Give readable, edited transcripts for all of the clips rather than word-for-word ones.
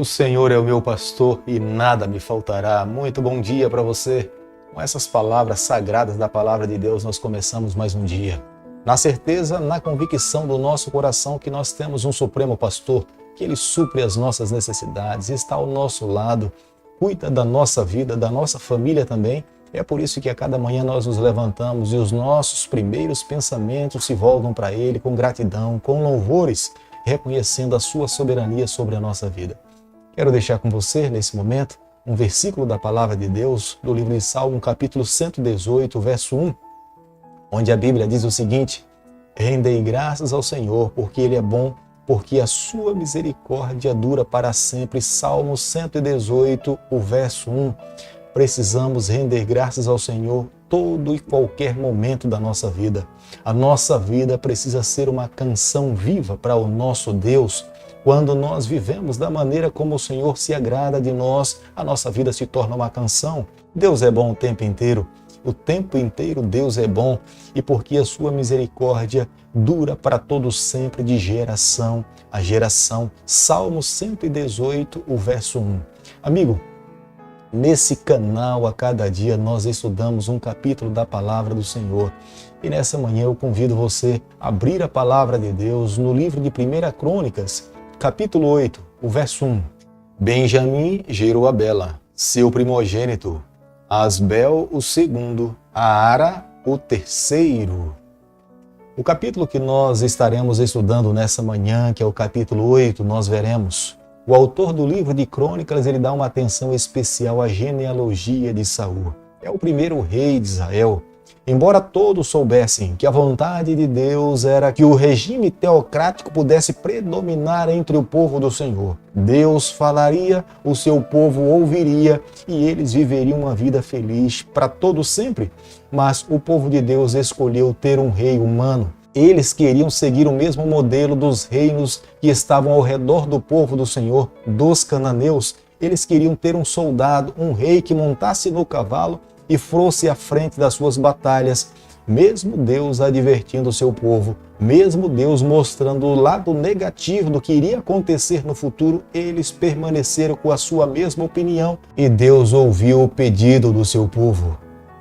O Senhor é o meu pastor e nada me faltará. Muito bom dia para você. Com essas palavras sagradas da palavra de Deus, nós começamos mais um dia. Na certeza, na convicção do nosso coração que nós temos um Supremo Pastor, que Ele supre as nossas necessidades, está ao nosso lado, cuida da nossa vida, da nossa família também. É por isso que a cada manhã nós nos levantamos e os nossos primeiros pensamentos se voltam para Ele com gratidão, com louvores, reconhecendo a sua soberania sobre a nossa vida. Quero deixar com você, nesse momento, um versículo da Palavra de Deus, do livro de Salmo, capítulo 118, verso 1, onde a Bíblia diz o seguinte: rendei graças ao Senhor, porque Ele é bom, porque a sua misericórdia dura para sempre. Salmo 118, o verso 1. Precisamos render graças ao Senhor todo e qualquer momento da nossa vida. A nossa vida precisa ser uma canção viva para o nosso Deus. Quando nós vivemos da maneira como o Senhor se agrada de nós, a nossa vida se torna uma canção. Deus é bom o tempo inteiro. O tempo inteiro Deus é bom, e porque a sua misericórdia dura para todos sempre, de geração a geração. Salmo 118, o verso 1. Amigo, nesse canal, a cada dia, nós estudamos um capítulo da Palavra do Senhor. E nessa manhã eu convido você a abrir a Palavra de Deus no livro de 1 Crônicas, capítulo 8, o verso 1. Benjamim gerou a Bela, seu primogênito, Asbel o segundo, a Ara o terceiro. O capítulo que nós estaremos estudando nessa manhã, que é o capítulo 8, nós veremos. O autor do livro de Crônicas, ele dá uma atenção especial à genealogia de Saul. É o primeiro rei de Israel. Embora todos soubessem que a vontade de Deus era que o regime teocrático pudesse predominar entre o povo do Senhor, Deus falaria, o seu povo ouviria e eles viveriam uma vida feliz para todo sempre. Mas o povo de Deus escolheu ter um rei humano. Eles queriam seguir o mesmo modelo dos reinos que estavam ao redor do povo do Senhor, dos cananeus. Eles queriam ter um soldado, um rei que montasse no cavalo e fosse à frente das suas batalhas, mesmo Deus advertindo o seu povo, mesmo Deus mostrando o lado negativo do que iria acontecer no futuro, eles permaneceram com a sua mesma opinião e Deus ouviu o pedido do seu povo.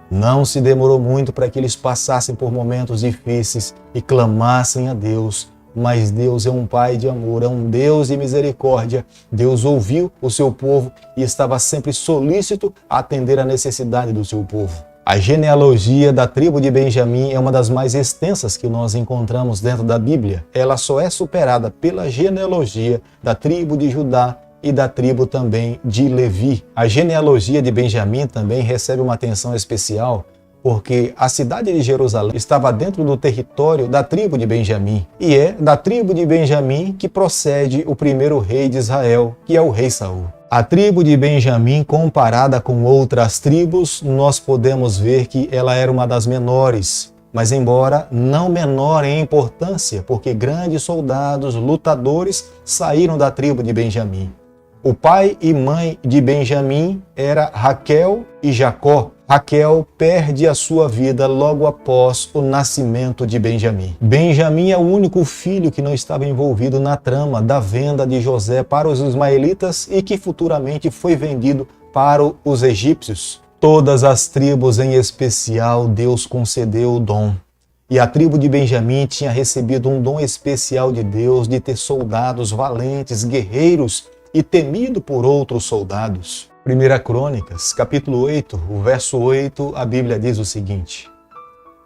Não se demorou muito para que eles passassem por momentos difíceis e clamassem a Deus, mas Deus é um Pai de amor, é um Deus de misericórdia. Deus ouviu o seu povo e estava sempre solícito a atender a necessidade do seu povo. A genealogia da tribo de Benjamim é uma das mais extensas que nós encontramos dentro da Bíblia. Ela só é superada pela genealogia da tribo de Judá e da tribo também de Levi. A genealogia de Benjamim também recebe uma atenção especial, porque a cidade de Jerusalém estava dentro do território da tribo de Benjamim. E é da tribo de Benjamim que procede o primeiro rei de Israel, que é o rei Saul. A tribo de Benjamim, comparada com outras tribos, nós podemos ver que ela era uma das menores. Mas embora não menor em importância, porque grandes soldados, lutadores, saíram da tribo de Benjamim. O pai e mãe de Benjamim era Raquel e Jacó. Raquel perde a sua vida logo após o nascimento de Benjamim. Benjamim é o único filho que não estava envolvido na trama da venda de José para os ismaelitas e que futuramente foi vendido para os egípcios. Todas as tribos, em especial, Deus concedeu o dom. E a tribo de Benjamim tinha recebido um dom especial de Deus de ter soldados valentes, guerreiros e temido por outros soldados. 1 Crônicas, capítulo 8, o verso 8, a Bíblia diz o seguinte: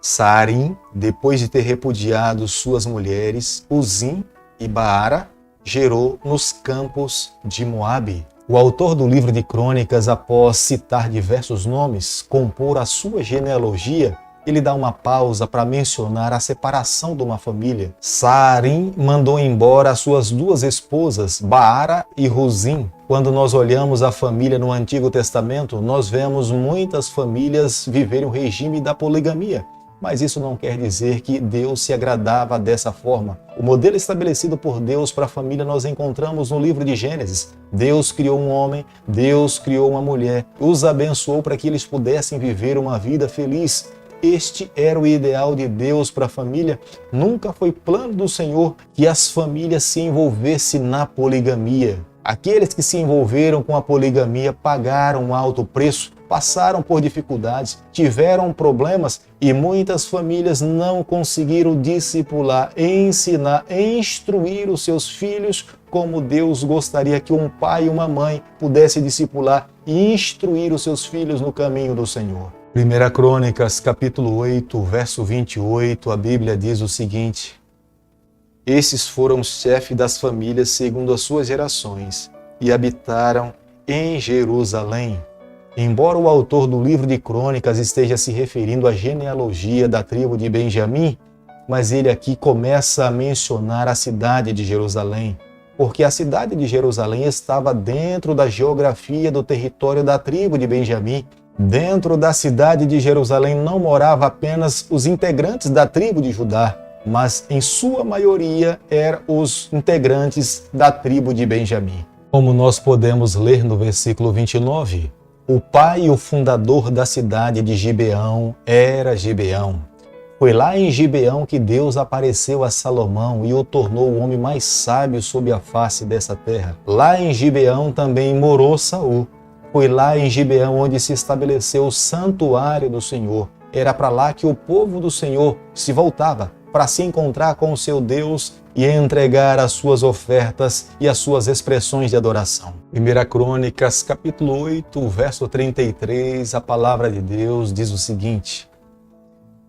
Saarim, depois de ter repudiado suas mulheres, Uzim e Baara, gerou nos campos de Moabe. O autor do livro de Crônicas, após citar diversos nomes, compor a sua genealogia, ele dá uma pausa para mencionar a separação de uma família. Saarim mandou embora as suas duas esposas, Baara e Ruzim. Quando nós olhamos a família no Antigo Testamento, nós vemos muitas famílias viverem o regime da poligamia. Mas isso não quer dizer que Deus se agradava dessa forma. O modelo estabelecido por Deus para a família nós encontramos no livro de Gênesis. Deus criou um homem, Deus criou uma mulher, os abençoou para que eles pudessem viver uma vida feliz. Este era o ideal de Deus para a família. Nunca foi plano do Senhor que as famílias se envolvessem na poligamia. Aqueles que se envolveram com a poligamia pagaram um alto preço, passaram por dificuldades, tiveram problemas e muitas famílias não conseguiram discipular, ensinar, instruir os seus filhos como Deus gostaria que um pai e uma mãe pudesse discipular e instruir os seus filhos no caminho do Senhor. 1 Crônicas, capítulo 8, verso 28, a Bíblia diz o seguinte: esses foram os chefes das famílias segundo as suas gerações e habitaram em Jerusalém. Embora o autor do livro de Crônicas esteja se referindo à genealogia da tribo de Benjamim, mas ele aqui começa a mencionar a cidade de Jerusalém, porque a cidade de Jerusalém estava dentro da geografia do território da tribo de Benjamim. Dentro da cidade de Jerusalém não morava apenas os integrantes da tribo de Judá, mas em sua maioria eram os integrantes da tribo de Benjamim. Como nós podemos ler no versículo 29, o pai e o fundador da cidade de Gibeão era Gibeão. Foi lá em Gibeão que Deus apareceu a Salomão e o tornou o homem mais sábio sob a face dessa terra. Lá em Gibeão também morou Saul. Foi lá em Gibeão onde se estabeleceu o santuário do Senhor. Era para lá que o povo do Senhor se voltava para se encontrar com o seu Deus e entregar as suas ofertas e as suas expressões de adoração. 1 Crônicas, capítulo 8, verso 33, a palavra de Deus diz o seguinte: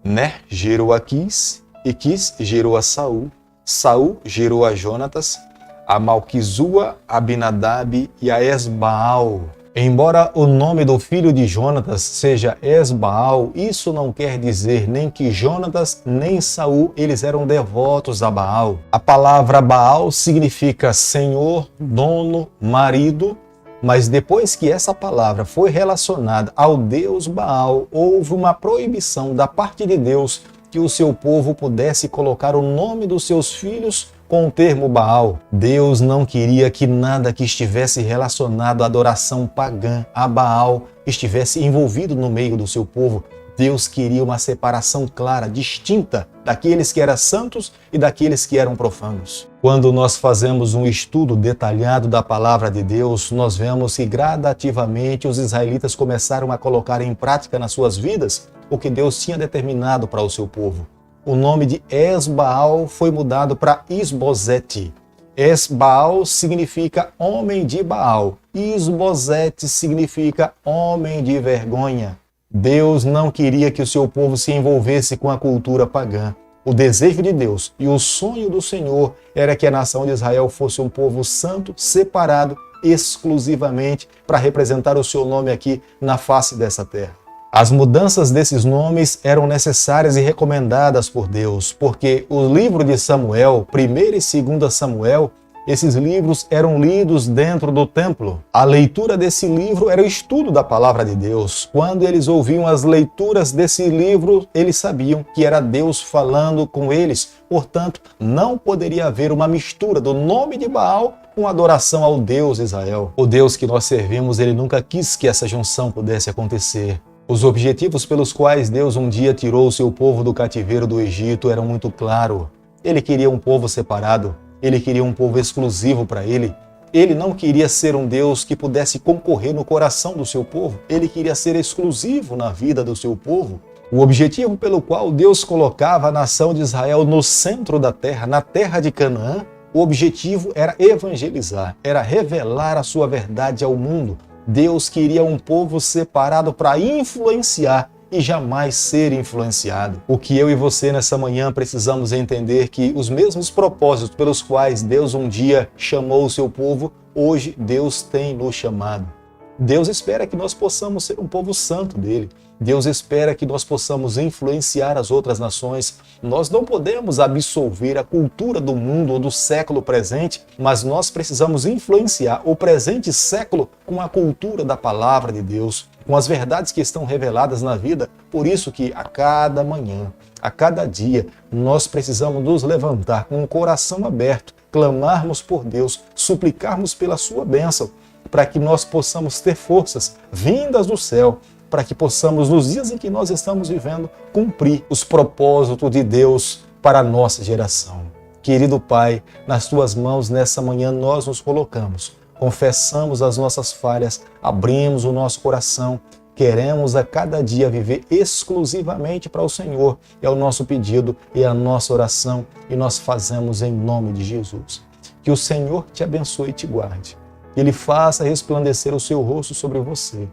Ner gerou a Quis, e Quis gerou a Saul, Saul gerou a Jonatas, a Malquizua, a Abinadab e a Esbaal. Embora o nome do filho de Jonatas seja Esbaal, isso não quer dizer nem que Jonatas nem Saul eles eram devotos a Baal. A palavra Baal significa senhor, dono, marido, mas depois que essa palavra foi relacionada ao deus Baal, houve uma proibição da parte de Deus que o seu povo pudesse colocar o nome dos seus filhos com o termo Baal. Deus não queria que nada que estivesse relacionado à adoração pagã a Baal estivesse envolvido no meio do seu povo. Deus queria uma separação clara, distinta daqueles que eram santos e daqueles que eram profanos. Quando nós fazemos um estudo detalhado da palavra de Deus, nós vemos que gradativamente os israelitas começaram a colocar em prática nas suas vidas o que Deus tinha determinado para o seu povo. O nome de Esbaal foi mudado para Isbosete. Esbaal significa homem de Baal. Isbosete significa homem de vergonha. Deus não queria que o seu povo se envolvesse com a cultura pagã. O desejo de Deus e o sonho do Senhor era que a nação de Israel fosse um povo santo, separado exclusivamente para representar o seu nome aqui na face dessa terra. As mudanças desses nomes eram necessárias e recomendadas por Deus, porque o livro de Samuel, 1 e 2 Samuel, esses livros eram lidos dentro do templo. A leitura desse livro era o estudo da palavra de Deus. Quando eles ouviam as leituras desse livro, eles sabiam que era Deus falando com eles. Portanto, não poderia haver uma mistura do nome de Baal com adoração ao Deus Israel. O Deus que nós servimos, ele nunca quis que essa junção pudesse acontecer. Os objetivos pelos quais Deus um dia tirou o seu povo do cativeiro do Egito eram muito claros. Ele queria um povo separado, ele queria um povo exclusivo para ele. Ele não queria ser um Deus que pudesse concorrer no coração do seu povo, ele queria ser exclusivo na vida do seu povo. O objetivo pelo qual Deus colocava a nação de Israel no centro da terra, na terra de Canaã, o objetivo era evangelizar, era revelar a sua verdade ao mundo. Deus queria um povo separado para influenciar e jamais ser influenciado. O que eu e você nessa manhã precisamos entender que os mesmos propósitos pelos quais Deus um dia chamou o seu povo, hoje Deus tem nos chamado. Deus espera que nós possamos ser um povo santo dele. Deus espera que nós possamos influenciar as outras nações. Nós não podemos absolver a cultura do mundo ou do século presente, mas nós precisamos influenciar o presente século com a cultura da palavra de Deus, com as verdades que estão reveladas na vida. Por isso que a cada manhã, a cada dia, nós precisamos nos levantar com o coração aberto, clamarmos por Deus, suplicarmos pela sua bênção, para que nós possamos ter forças vindas do céu, para que possamos, nos dias em que nós estamos vivendo, cumprir os propósitos de Deus para a nossa geração. Querido Pai, nas Tuas mãos nessa manhã nós nos colocamos, confessamos as nossas falhas, abrimos o nosso coração, queremos a cada dia viver exclusivamente para o Senhor. É o nosso pedido, é a nossa oração e nós fazemos em nome de Jesus. Que o Senhor te abençoe e te guarde. Que Ele faça resplandecer o seu rosto sobre você.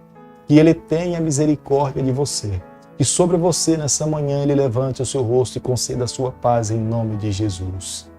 Que Ele tenha misericórdia de você. Que sobre você nessa manhã Ele levante o seu rosto e conceda a sua paz em nome de Jesus.